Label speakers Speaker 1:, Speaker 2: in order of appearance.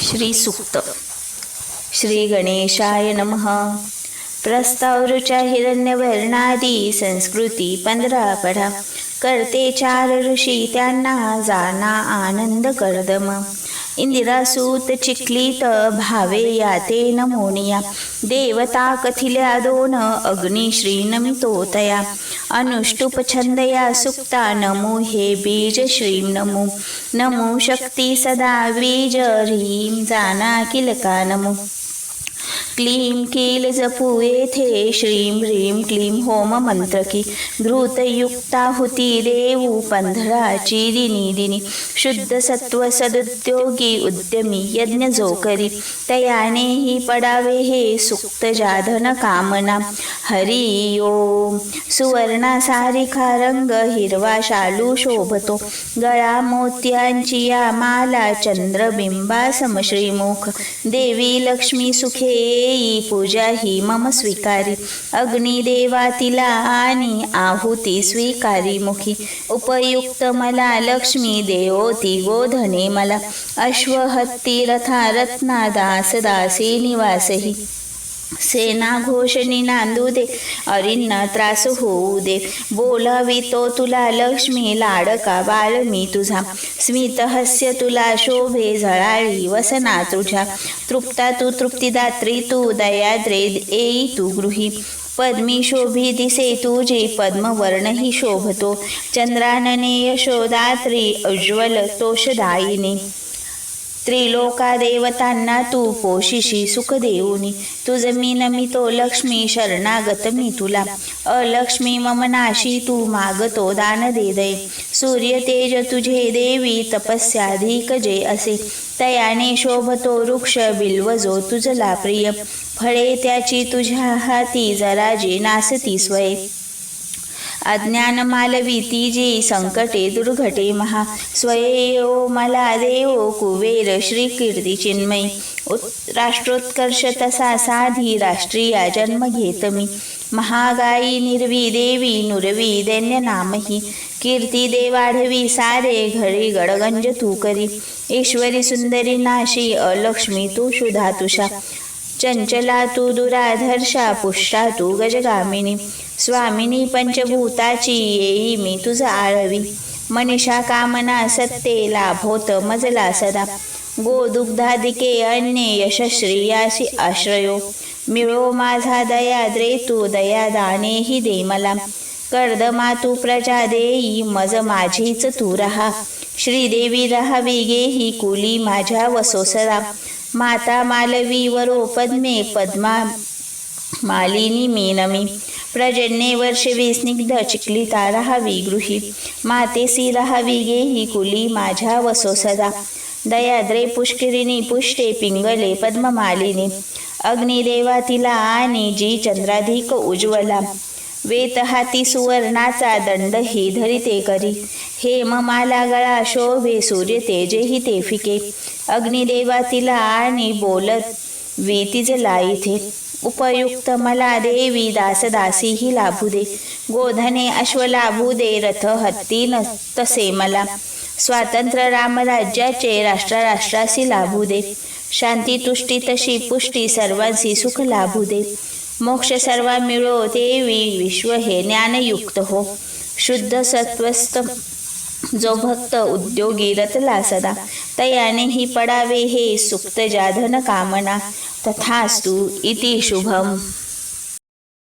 Speaker 1: श्री सूक्त. श्री गणेशाय नमः. प्रस्ताव ऋचा हिरण्यवर्णादी संस्कृती 15 पढा. करते 4 ऋषी त्यांना जाना आनंद करदम. इंदिरासूत चिखलीत भावे याते नमोनिया. देवता कथिल्या 2 अग्नी श्री नमितो तया. अनुष्टुप छंदया सुक्ता नमो हे बीज श्रीं नमो. नमो शक्ती सदा बीज ह्रीं जाना किलका नमो. क्लीं कील जपू येथे श्रीं ह्रीं क्लीं होम मंत्रकी. घृतयुक्ताहुती देऊ 15ची दिनी. शुद्ध सत्व सदुद्योगी उद्यमी यज्ञ जो करी. तयानेही पडावे हे सुक्त जाधन कामना. हरी ओम. सुवर्णा सारिखा रंग हिरवा शालू शोभतो. गळा मोत्यांची या माला चंद्रबिंबा समश्रीमुख. देवी लक्ष्मी सुखे येई पूजा ही मम स्वीकारी. अग्निदेवा तिला आणि आहुती स्वीकारी मुखी. उपयुक्त मला लक्ष्मी देवोती गोधने मला. अश्वहत्ती रथा रत्ना दास दासी निवासही. सेना घोषणी नांदू दे अरिन्न त्रास होऊ दे. बोलावितो तुला लक्ष्मी लाडका बाळ मी तुझा. स्मित हास्य तुला शोभे झळाळी वसना तुझ्या. तृप्ता तू तृप्तिदात्री तू दयाद्रे येई तू गृही. पद्मी शोभी दिसे तुझी पद्मवर्णही शोभतो. चंद्रानने यशोदात्री उज्ज्वल तोषदायिनी. त्रिलोका देवतांना तू पोशिशी सुख देऊनी. तुझ मी नमितो लक्ष्मी शरणागत मी तुला. अलक्ष्मी मम नाशी तू मागतो दान दे दये. सूर्य तेज तुझे देवी तपस्याधिक जे असे. तयाने शोभतो वृक्ष बिल्व जो तुझला प्रिय. फळे त्याची तुझ्या हाती जरा जे नासती स्वये. अज्ञान मालवी ती जी संकटे दुर्घटे महा. स्वयेयो मला देव कुबेर श्री कीर्ती चिन्मयी. राष्ट्रोत्कर्ष तसा साधी राष्ट्रीया जन्म घेत मी. महागाई निर्वी देवी नुरवी दैन्य नामही. कीर्ती देवाढवी सारे घरी गडगंज तू करी. ईश्वरी सुंदरी नाशी अलक्ष्मी तू शुधा तुषा. चंचला तू दुराधर्षा पुष्टा तू गजगामिनी. स्वामिनी पंचभूताची येई मी तुझा आळवी. मनीषा कामना सत्ते लाभोत मजला सदा. गोदुग्धादिके अन्ये यशश्रियासी आश्रयो. मिळो माझा दयाद्रे तू दया दानेही दे मला. कर्दमा तू प्रजा देई मज माझीच तू रहा. श्रीदेवी रहावी गेही कुली माझ्या वसोसरा. माता मालवी वरो पद्मे पद्मा मालिनी मी नमी. प्रजन्ये वर्षवी स्निग्ध चिखलिता रहावी गृही. मातेसी रहावी गेही कुली माझ्या वसोसदा. दयाद्रे पुष्करिणी पुष्टे पिंगले पद्ममालिनी. अग्निदेवा तिला आणि जी चंद्राधिक उज्ज्वला. वेत हाती सुवर्णाचा दंड ही धरिते करी. हेममाला गळा शोभे सूर्य तेजेही ते फिके. अग्निदेवा तिला आणि बोलत वीतिजला इथे. उपयुक्त मला देवी दासदासीही लाभू दे. गोधने अश्व लाभू दे रथ हत्ती न तसे मला. स्वातंत्र्य रामराज्याचे राष्ट्रासी लाभू दे. शांती तुष्टी तशी पुष्टी सर्वांसी सुख लाभू दे. मोक्ष सर्वा मिळो देवी विश्व हे ज्ञानयुक्त हो. शुद्ध सत्वस्थ जो भक्त उद्योगी रतला सदा. तयानेही पडावे हे सुक्त जाधन कामना. तथास्तु इति शुभम.